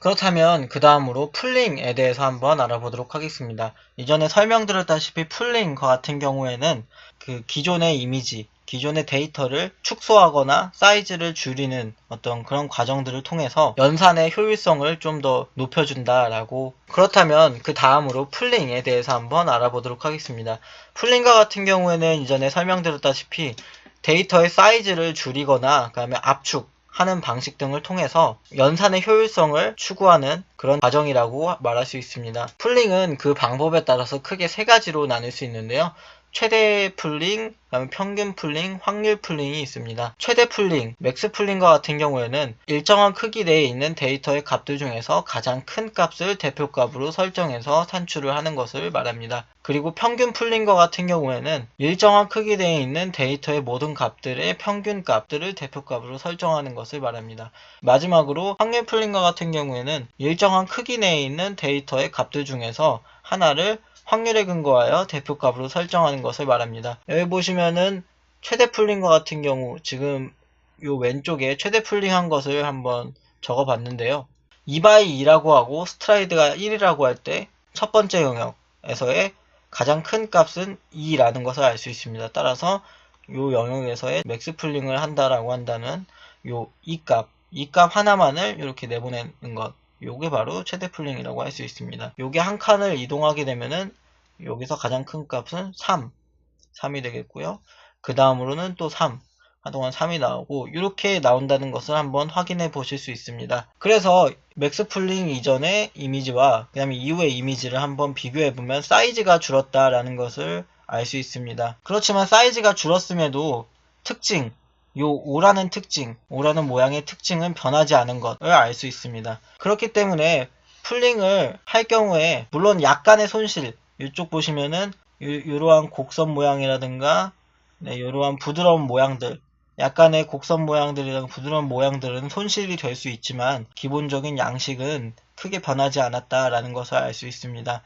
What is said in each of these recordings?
그렇다면 그 다음으로 풀링에 대해서 한번 알아보도록 하겠습니다. 이전에 설명드렸다시피 풀링과 같은 경우에는 그 기존의 이미지, 기존의 데이터를 축소하거나 사이즈를 줄이는 어떤 그런 과정들을 통해서 연산의 효율성을 좀 더 높여준다라고. 그렇다면 그 다음으로 풀링에 대해서 한번 알아보도록 하겠습니다. 풀링과 같은 경우에는 이전에 설명드렸다시피 데이터의 사이즈를 줄이거나 그다음에 압축 하는 방식 등을 통해서 연산의 효율성을 추구하는 그런 과정이라고 말할 수 있습니다. 풀링은 그 방법에 따라서 크게 세 가지로 나눌 수 있는데요. 최대 풀링, 그다음에 평균 풀링, 확률 풀링이 있습니다. 최대 풀링, 맥스 풀링과 같은 경우에는 일정한 크기 내에 있는 데이터의 값들 중에서 가장 큰 값을 대표값으로 설정해서 산출을 하는 것을 말합니다. 그리고 평균 풀링과 같은 경우에는 일정한 크기 내에 있는 데이터의 모든 값들의 평균 값들을 대표값으로 설정하는 것을 말합니다. 마지막으로 확률 풀링과 같은 경우에는 일정한 크기 내에 있는 데이터의 값들 중에서 하나를 확률에 근거하여 대표값으로 설정하는 것을 말합니다. 여기 보시면은 최대 풀링과 같은 경우 지금 요 왼쪽에 최대 풀링한 것을 한번 적어 봤는데요. 2x2라고 하고 스트라이드가 1이라고 할 때 첫 번째 영역에서의 가장 큰 값은 2라는 것을 알 수 있습니다. 따라서 요 영역에서의 맥스 풀링을 한다라고 한다는 요 이 값 하나만을 이렇게 내보내는 것, 요게 바로 최대 풀링이라고 할 수 있습니다. 요게 한 칸을 이동하게 되면은 여기서 가장 큰 값은 3이 되겠고요. 그 다음으로는 또 3, 한동안 3이 나오고 이렇게 나온다는 것을 한번 확인해 보실 수 있습니다. 그래서 맥스 풀링 이전의 이미지와 그 다음에 이후의 이미지를 한번 비교해 보면 사이즈가 줄었다라는 것을 알 수 있습니다. 그렇지만 사이즈가 줄었음에도 특징, 요 오라는 특징, 오라는 모양의 특징은 변하지 않은 것을 알 수 있습니다. 그렇기 때문에 풀링을 할 경우에 물론 약간의 손실, 이쪽 보시면은 이러한 곡선 모양이라든가 이러한 부드러운 모양들, 약간의 곡선 모양들이랑 부드러운 모양들은 손실이 될 수 있지만 기본적인 양식은 크게 변하지 않았다라는 것을 알 수 있습니다.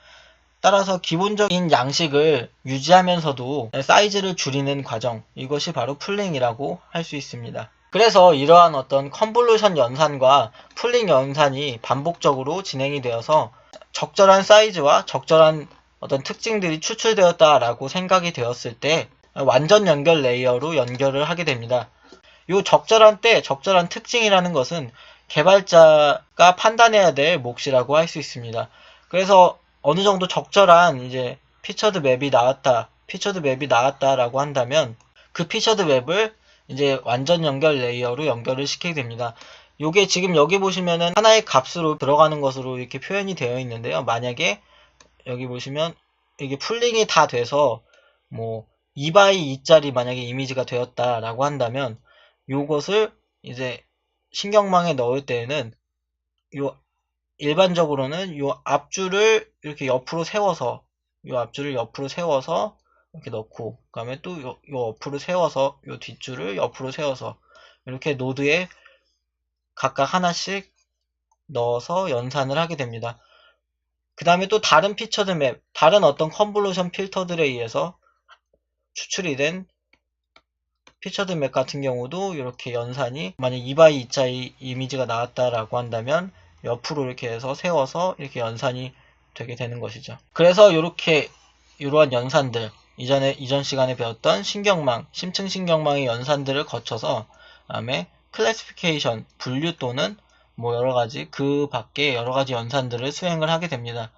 따라서 기본적인 양식을 유지하면서도 사이즈를 줄이는 과정, 이것이 바로 풀링이라고 할 수 있습니다. 그래서 이러한 어떤 컨볼루션 연산과 풀링 연산이 반복적으로 진행이 되어서 적절한 사이즈와 적절한 어떤 특징들이 추출되었다라고 생각이 되었을 때 완전 연결 레이어로 연결을 하게 됩니다. 이 적절한 때, 적절한 특징이라는 것은 개발자가 판단해야 될 몫이라고 할 수 있습니다. 그래서 어느 정도 적절한 이제 피처드 맵이 나왔다라고 한다면 그 피처드 맵을 이제 완전 연결 레이어로 연결을 시키게 됩니다. 요게 지금 여기 보시면은 하나의 값으로 들어가는 것으로 이렇게 표현이 되어 있는데요. 만약에 여기 보시면 이게 풀링이 다 돼서 뭐 2x2짜리 만약에 이미지가 되었다라고 한다면 요것을 이제 신경망에 넣을 때에는 요 일반적으로는 요 앞줄을 이렇게 옆으로 세워서 이렇게 넣고 그다음에 또 요 옆으로 세워서 요 뒷줄을 옆으로 세워서 이렇게 노드에 각각 하나씩 넣어서 연산을 하게 됩니다. 그 다음에 또 다른 피처드 맵, 다른 어떤 컨볼루션 필터들에 의해서 추출이 된 피처드 맵 같은 경우도 이렇게 연산이 만약 2x2짜리 이미지가 나왔다라고 한다면 옆으로 이렇게 해서 세워서 이렇게 연산이 되게 되는 것이죠. 그래서 이러한 연산들, 이전 시간에 배웠던 심층 신경망의 연산들을 거쳐서 다음에 클래시피케이션, 분류 또는 뭐 여러가지 그 밖에 여러가지 연산들을 수행을 하게 됩니다.